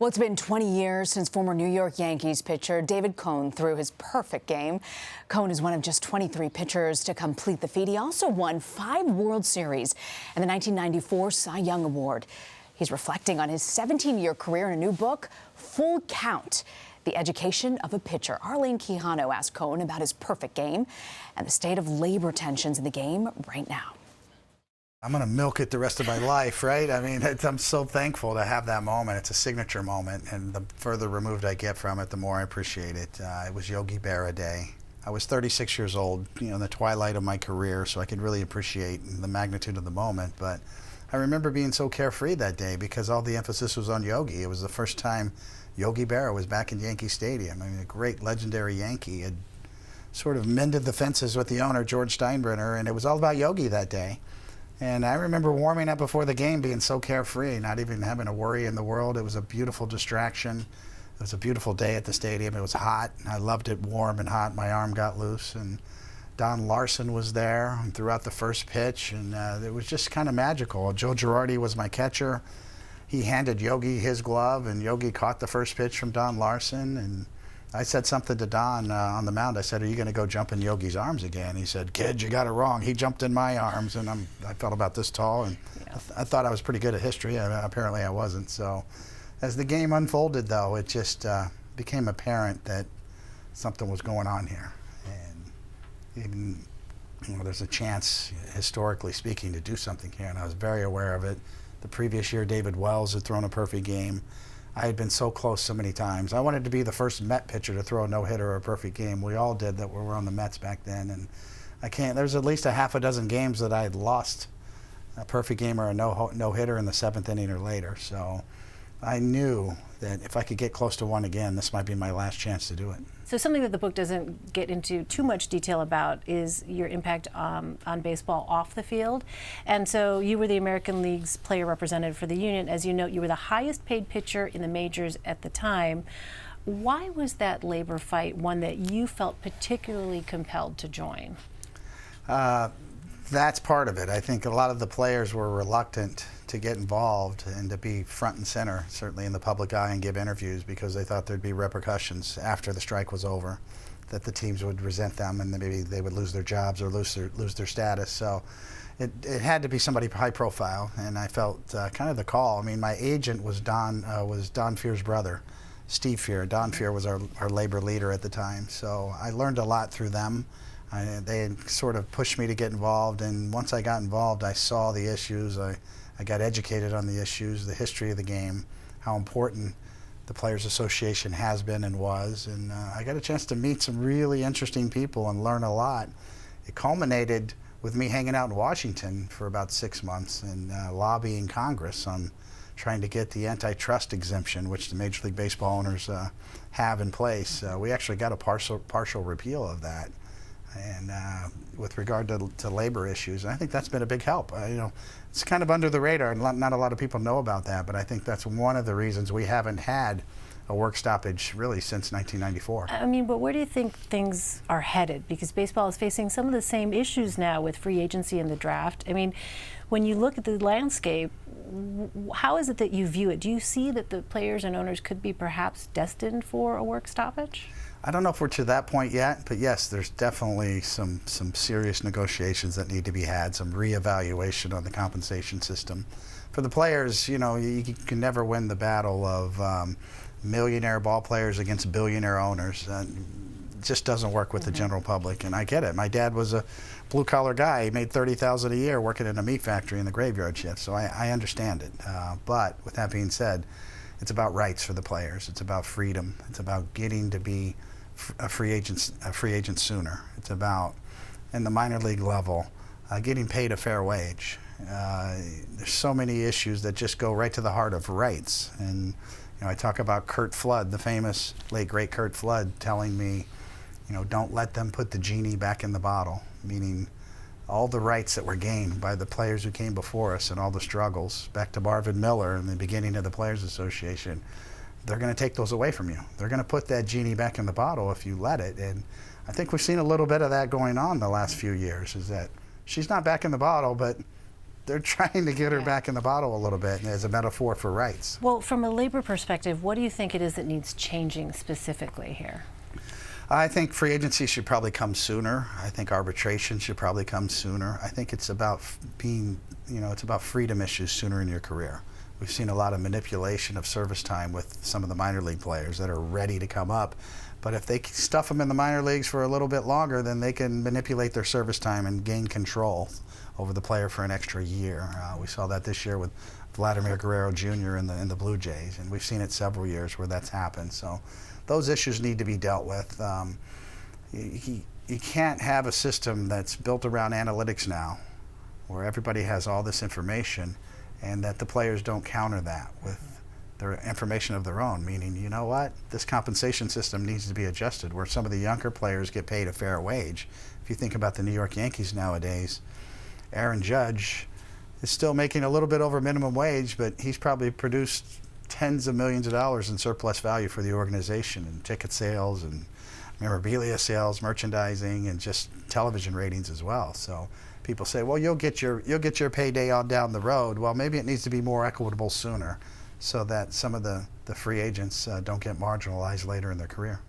Well, it's been 20 years since former New York Yankees pitcher David Cone threw his perfect game. Cone is one of just 23 pitchers to complete the feat. He also won 5 World Series and the 1994 Cy Young Award. He's reflecting on his 17-year career in a new book, Full Count: The Education of a Pitcher. Arlene Quijano asked Cone about his perfect game and the state of labor tensions in the game right now. I'm going to milk it the rest of my life, right? I mean, I'm so thankful to have that moment. It's a signature moment, and the further removed I get from it, the more I appreciate it. It was Yogi Berra Day. I was 36 years old, in the twilight of my career, so I could really appreciate the magnitude of the moment. But I remember being so carefree that day because all the emphasis was on Yogi. It was the first time Yogi Berra was back in Yankee Stadium. I mean, a great legendary Yankee had sort of mended the fences with the owner, George Steinbrenner, and it was all about Yogi that day. And I remember warming up before the game being so carefree, not even having a worry in the world. It was a beautiful distraction. It was a beautiful day at the stadium. It was hot. I loved it warm and hot. My arm got loose, and Don Larson was there and threw out the first pitch, and it was just kind of magical. Joe Girardi was my catcher. He handed Yogi his glove, and Yogi caught the first pitch from Don Larson, and I said something to Don on the mound. I said, "Are you going to go jump in Yogi's arms again?" He said, "Kid, you got it wrong. He jumped in my arms," and I felt about this tall, and yeah. I thought I was pretty good at history. Apparently I wasn't. So as the game unfolded, though, it just became apparent that something was going on here. And even, there's a chance, historically speaking, to do something here, and I was very aware of it. The previous year, David Wells had thrown a perfect game. I had been so close so many times. I wanted to be the first Met pitcher to throw a no-hitter or a perfect game. We all did that were on the Mets back then, and there's at least a half a dozen games that I had lost a perfect game or a no-hitter in the 7th inning or later. So I knew that if I could get close to one again, this might be my last chance to do it. So something that the book doesn't get into too much detail about is your impact on baseball off the field. And so you were the American League's player representative for the union. As you note, you were the highest paid pitcher in the majors at the time. Why was that labor fight one that you felt particularly compelled to join? That's part of it. I think a lot of the players were reluctant to get involved and to be front and center, certainly in the public eye, and give interviews because they thought there'd be repercussions after the strike was over, that the teams would resent them and maybe they would lose their jobs or lose their status. So it had to be somebody high profile, and I felt kind of the call. I mean, my agent was Don Fear's brother, Steve Fear. Don Fear was our labor leader at the time, so I learned a lot through them. They had sort of pushed me to get involved, and once I got involved, I saw the issues. I got educated on the issues, the history of the game, how important the Players Association has been and was, and I got a chance to meet some really interesting people and learn a lot. It culminated with me hanging out in Washington for about 6 months and lobbying Congress on trying to get the antitrust exemption, which the Major League Baseball owners have in place. We actually got a partial repeal of that. And with regard to labor issues, I think that's been a big help. It's kind of under the radar, and not a lot of people know about that, but I think that's one of the reasons we haven't had a work stoppage really since 1994. I mean, but where do you think things are headed? Because baseball is facing some of the same issues now with free agency and the draft. I mean, when you look at the landscape, how is it that you view it? Do you see that the players and owners could be perhaps destined for a work stoppage? I don't know if we're to that point yet, but yes, there's definitely some serious negotiations that need to be had, some reevaluation on the compensation system. For the players, you can never win the battle of millionaire ball players against billionaire owners. It just doesn't work with the general public, and I get it. My dad was a blue-collar guy. He made $30,000 a year working in a meat factory in the graveyard shift, so I understand it. But with that being said, it's about rights for the players. It's about freedom. It's about getting to be a free agent sooner. It's about, in the minor league level, getting paid a fair wage. There's so many issues that just go right to the heart of rights. And I talk about Curt Flood, the famous late great Curt Flood, telling me, don't let them put the genie back in the bottle, meaning all the rights that were gained by the players who came before us and all the struggles, back to Marvin Miller and the beginning of the Players Association, they're going to take those away from you. They're going to put that genie back in the bottle if you let it. And I think we've seen a little bit of that going on the last few years, is that she's not back in the bottle, but they're trying to get her back in the bottle a little bit as a metaphor for rights. Well, from a labor perspective, what do you think it is that needs changing specifically here? I think free agency should probably come sooner. I think arbitration should probably come sooner. I think it's about it's about freedom issues sooner in your career. We've seen a lot of manipulation of service time with some of the minor league players that are ready to come up. But if they stuff them in the minor leagues for a little bit longer, then they can manipulate their service time and gain control over the player for an extra year. We saw that this year with Vladimir Guerrero Jr. in the Blue Jays, and we've seen it several years where that's happened. So those issues need to be dealt with. You can't have a system that's built around analytics now, where everybody has all this information, and that the players don't counter that with their information of their own, meaning, you know what, this compensation system needs to be adjusted, where some of the younger players get paid a fair wage. If you think about the New York Yankees nowadays, Aaron Judge is still making a little bit over minimum wage, but he's probably produced tens of millions of dollars in surplus value for the organization, and ticket sales and memorabilia sales, merchandising, and just television ratings as well. So people say, well, you'll get your payday on down the road. Well, maybe it needs to be more equitable sooner, so that some of the free agents don't get marginalized later in their career.